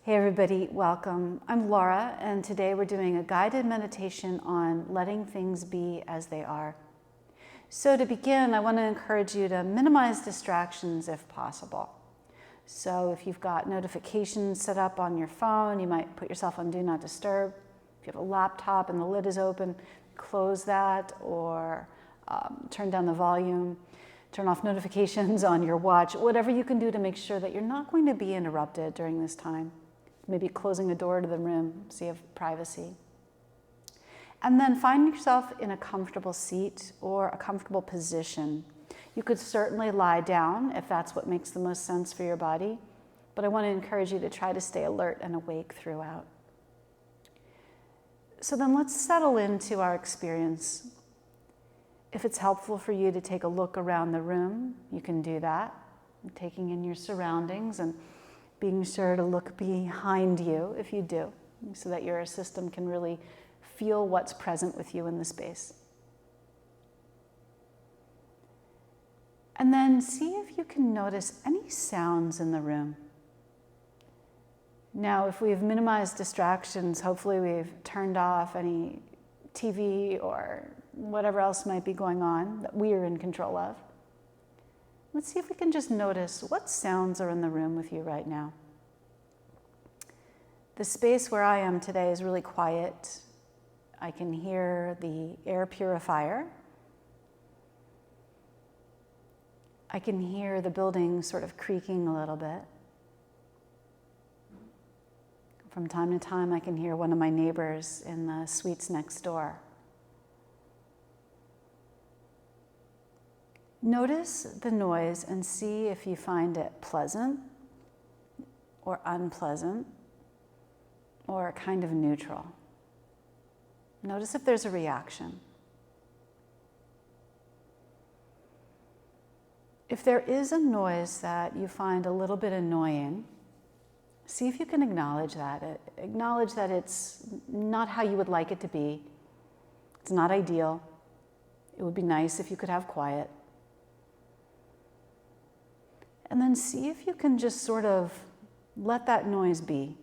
Hey everybody, welcome. I'm Laura, and today we're doing a guided meditation on letting things be as they are. So to begin, I want to encourage you to minimize distractions if possible. So if you've got notifications set up on your phone, you might put yourself on Do Not Disturb. If you have a laptop and the lid is open, close that or turn down the volume. Turn off notifications on your watch, whatever you can do to make sure that you're not going to be interrupted during this time. Maybe closing a door to the room so you have privacy. And then find yourself in a comfortable seat or a comfortable position. You could certainly lie down if that's what makes the most sense for your body, but I want to encourage you to try to stay alert and awake throughout. So then let's settle into our experience. If it's helpful for you to take a look around the room, you can do that, taking in your surroundings and being sure to look behind you if you do, so that your system can really feel what's present with you in the space. And then see if you can notice any sounds in the room. Now, if we've minimized distractions, hopefully we've turned off any TV or whatever else might be going on that we are in control of. Let's see if we can just notice what sounds are in the room with you right now. The space where I am today is really quiet. I can hear the air purifier. I can hear the building sort of creaking a little bit. From time to time, I can hear one of my neighbors in the suites next door. Notice the noise and see if you find it pleasant or unpleasant or kind of neutral. Notice if there's a reaction. If there is a noise that you find a little bit annoying, see if you can acknowledge that. Acknowledge that it's not how you would like it to be. It's not ideal. It would be nice if you could have quiet. And then see if you can just sort of let that noise be.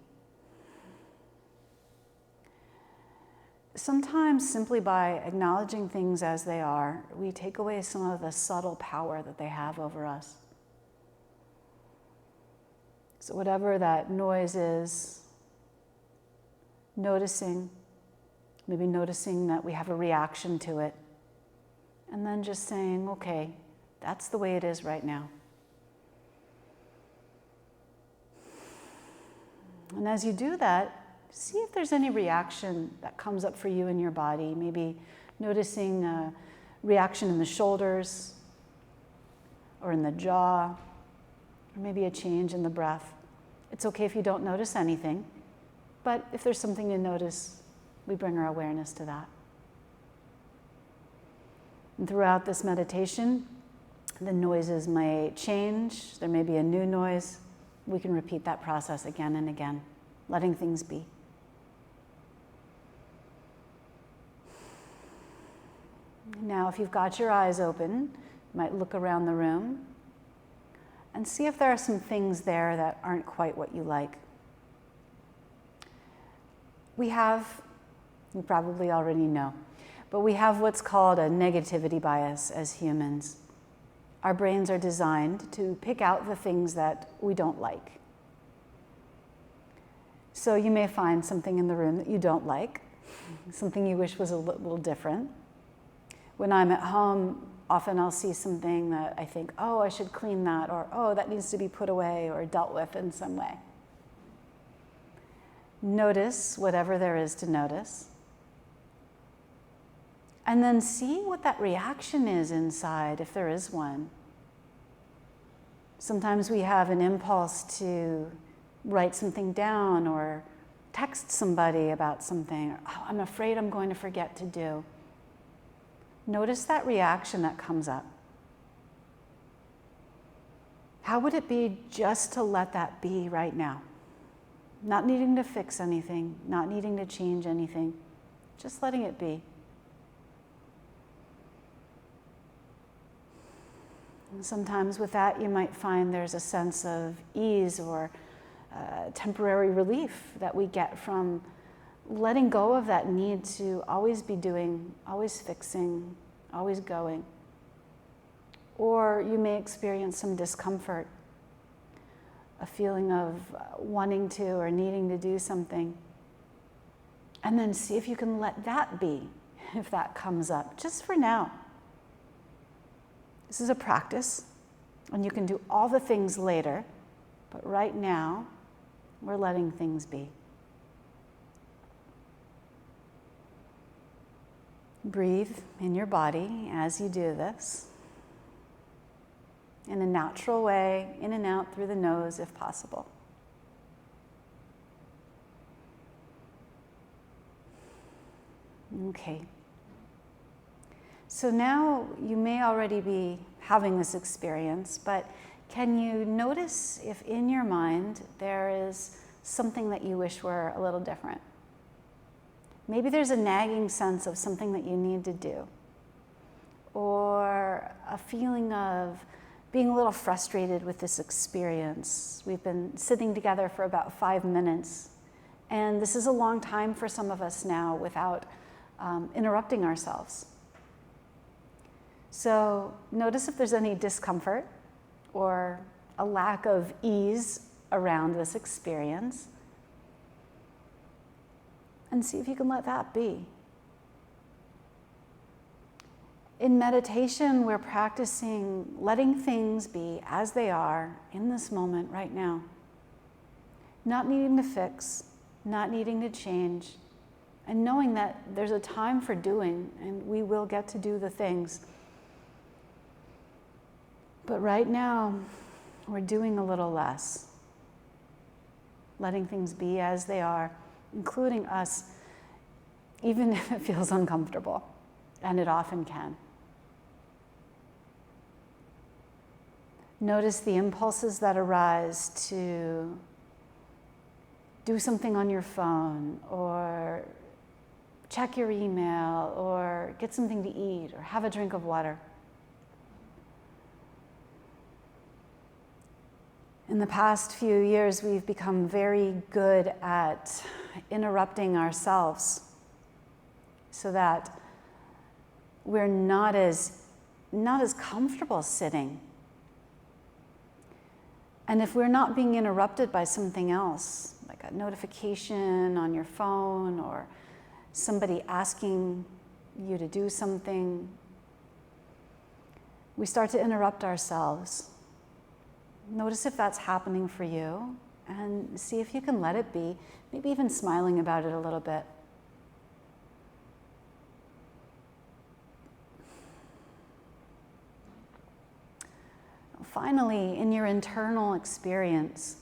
Sometimes simply by acknowledging things as they are, we take away some of the subtle power that they have over us. So whatever that noise is, noticing, maybe noticing that we have a reaction to it, and then just saying, okay, that's the way it is right now. And as you do that, see if there's any reaction that comes up for you in your body. Maybe noticing a reaction in the shoulders or in the jaw, or maybe a change in the breath. It's okay if you don't notice anything, but if there's something to notice, we bring our awareness to that. And throughout this meditation, the noises may change. There may be a new noise. We can repeat that process again and again, letting things be. Now, if you've got your eyes open, you might look around the room and see if there are some things there that aren't quite what you like. You probably already know, but we have what's called a negativity bias as humans. Our brains are designed to pick out the things that we don't like. So you may find something in the room that you don't like, something you wish was a little different. When I'm at home, often I'll see something that I think, oh, I should clean that, or oh, that needs to be put away or dealt with in some way. Notice whatever there is to notice. And then see what that reaction is inside, if there is one. Sometimes we have an impulse to write something down or text somebody about something. Oh, I'm afraid I'm going to forget to do. Notice that reaction that comes up. How would it be just to let that be right now? Not needing to fix anything, not needing to change anything, just letting it be. And sometimes with that, you might find there's a sense of ease or temporary relief that we get from letting go of that need to always be doing, always fixing, always going. Or you may experience some discomfort, a feeling of wanting to or needing to do something. And then see if you can let that be, if that comes up, just for now. This is a practice, and you can do all the things later, but right now, we're letting things be. Breathe in your body as you do this, in a natural way, in and out through the nose if possible. Okay. So now you may already be having this experience, but can you notice if in your mind there is something that you wish were a little different? Maybe there's a nagging sense of something that you need to do, or a feeling of being a little frustrated with this experience. We've been sitting together for about 5 minutes, and this is a long time for some of us now without interrupting ourselves. So notice if there's any discomfort or a lack of ease around this experience, and see if you can let that be. In meditation, we're practicing letting things be as they are in this moment right now. Not needing to fix, not needing to change, and knowing that there's a time for doing, and we will get to do the things. But right now, we're doing a little less. Letting things be as they are, including us, even if it feels uncomfortable, and it often can. Notice the impulses that arise to do something on your phone, or check your email, or get something to eat, or have a drink of water. In the past few years, we've become very good at interrupting ourselves so that we're not as comfortable sitting. And if we're not being interrupted by something else, like a notification on your phone or somebody asking you to do something, we start to interrupt ourselves. Notice if that's happening for you, and see if you can let it be, maybe even smiling about it a little bit. Finally, in your internal experience,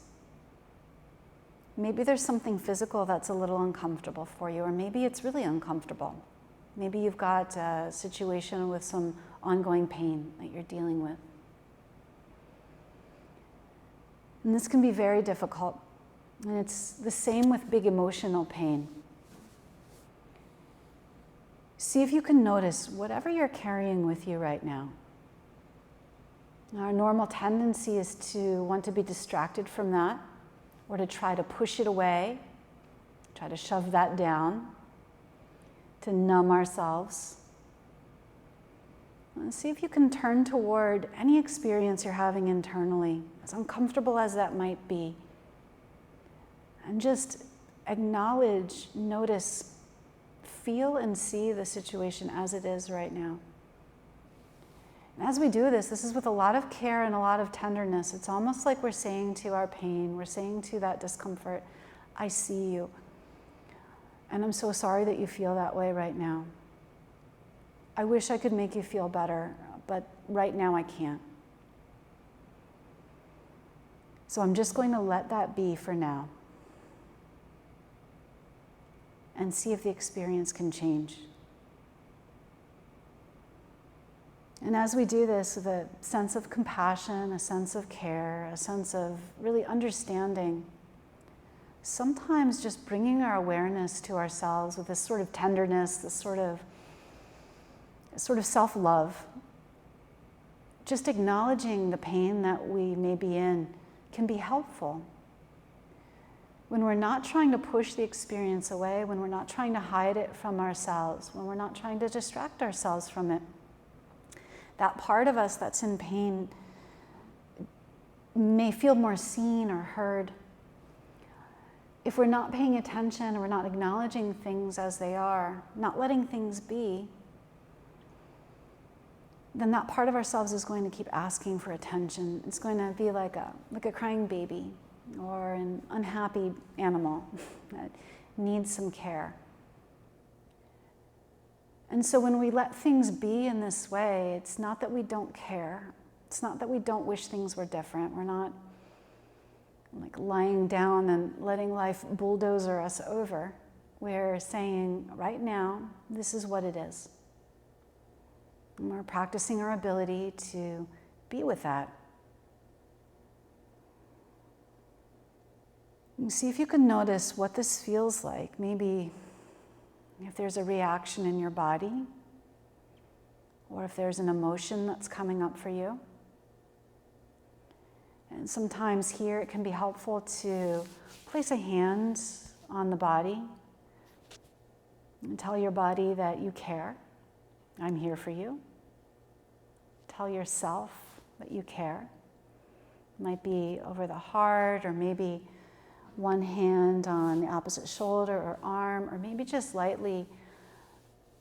maybe there's something physical that's a little uncomfortable for you, or maybe it's really uncomfortable. Maybe you've got a situation with some ongoing pain that you're dealing with. And this can be very difficult. And it's the same with big emotional pain. See if you can notice whatever you're carrying with you right now. Our normal tendency is to want to be distracted from that, or to try to push it away, try to shove that down, to numb ourselves. And see if you can turn toward any experience you're having internally, as uncomfortable as that might be, and just acknowledge, notice, feel and see the situation as it is right now. And as we do this is with a lot of care and a lot of tenderness. It's almost like we're saying to our pain, we're saying to that discomfort, I see you. And I'm so sorry that you feel that way right now. I wish I could make you feel better, but right now I can't. So I'm just going to let that be for now and see if the experience can change. And as we do this with a sense of compassion, a sense of care, a sense of really understanding, sometimes just bringing our awareness to ourselves with this sort of tenderness, this sort of self-love, just acknowledging the pain that we may be in can be helpful. when we're not trying to push the experience away, when we're not trying to hide it from ourselves, when we're not trying to distract ourselves from it, that part of us that's in pain may feel more seen or heard. If we're not paying attention or we're not acknowledging things as they are, not letting things be, then that part of ourselves is going to keep asking for attention. It's going to be like a crying baby or an unhappy animal that needs some care. And so when we let things be in this way, it's not that we don't care. It's not that we don't wish things were different. We're not like lying down and letting life bulldozer us over. We're saying, right now, this is what it is. And we're practicing our ability to be with that. And see if you can notice what this feels like. Maybe if there's a reaction in your body, or if there's an emotion that's coming up for you. And sometimes here it can be helpful to place a hand on the body and tell your body that you care. I'm here for you. Tell yourself that you care. It might be over the heart, or maybe one hand on the opposite shoulder or arm, or maybe just lightly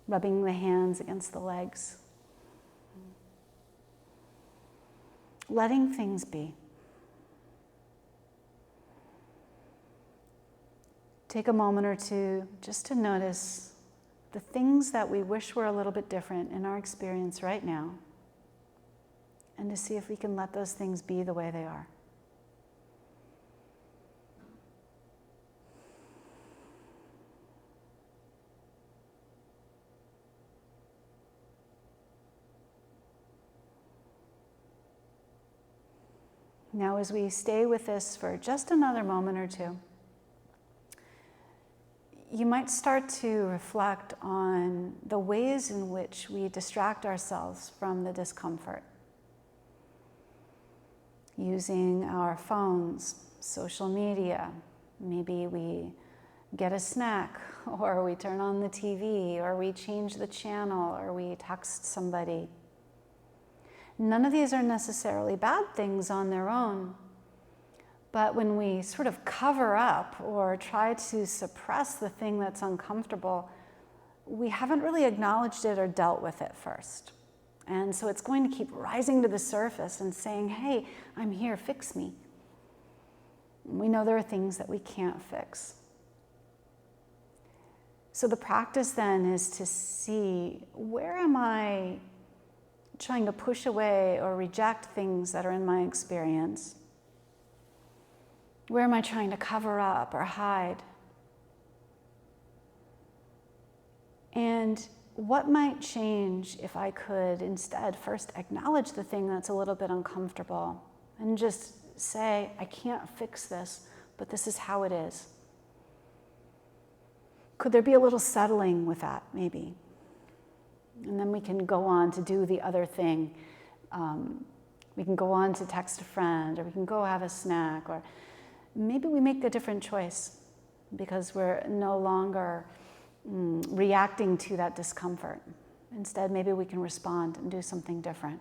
rubbing the hands against the legs. Letting things be. Take a moment or two just to notice the things that we wish were a little bit different in our experience right now, and to see if we can let those things be the way they are. Now, as we stay with this for just another moment or two, you might start to reflect on the ways in which we distract ourselves from the discomfort. Using our phones, social media, maybe we get a snack, or we turn on the TV, or we change the channel, or we text somebody. None of these are necessarily bad things on their own, but when we sort of cover up or try to suppress the thing that's uncomfortable, we haven't really acknowledged it or dealt with it first. And so it's going to keep rising to the surface and saying, hey, I'm here, fix me. We know there are things that we can't fix. So the practice then is to see, where am I trying to push away or reject things that are in my experience? Where am I trying to cover up or hide? And what might change if I could instead first acknowledge the thing that's a little bit uncomfortable and just say, I can't fix this, but this is how it is? Could there be a little settling with that, maybe? And then we can go on to do the other thing. We can go on to text a friend, or we can go have a snack, or maybe we make a different choice because we're no longer reacting to that discomfort. Instead, maybe we can respond and do something different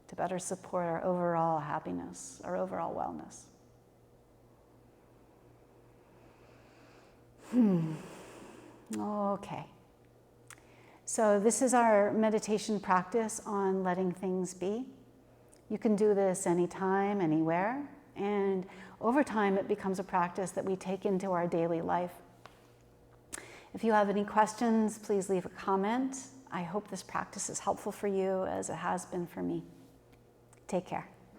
to better support our overall happiness, our overall wellness. Okay. So this is our meditation practice on letting things be. You can do this anytime, anywhere, and over time it becomes a practice that we take into our daily life. If you have any questions, please leave a comment. I hope this practice is helpful for you as it has been for me. Take care.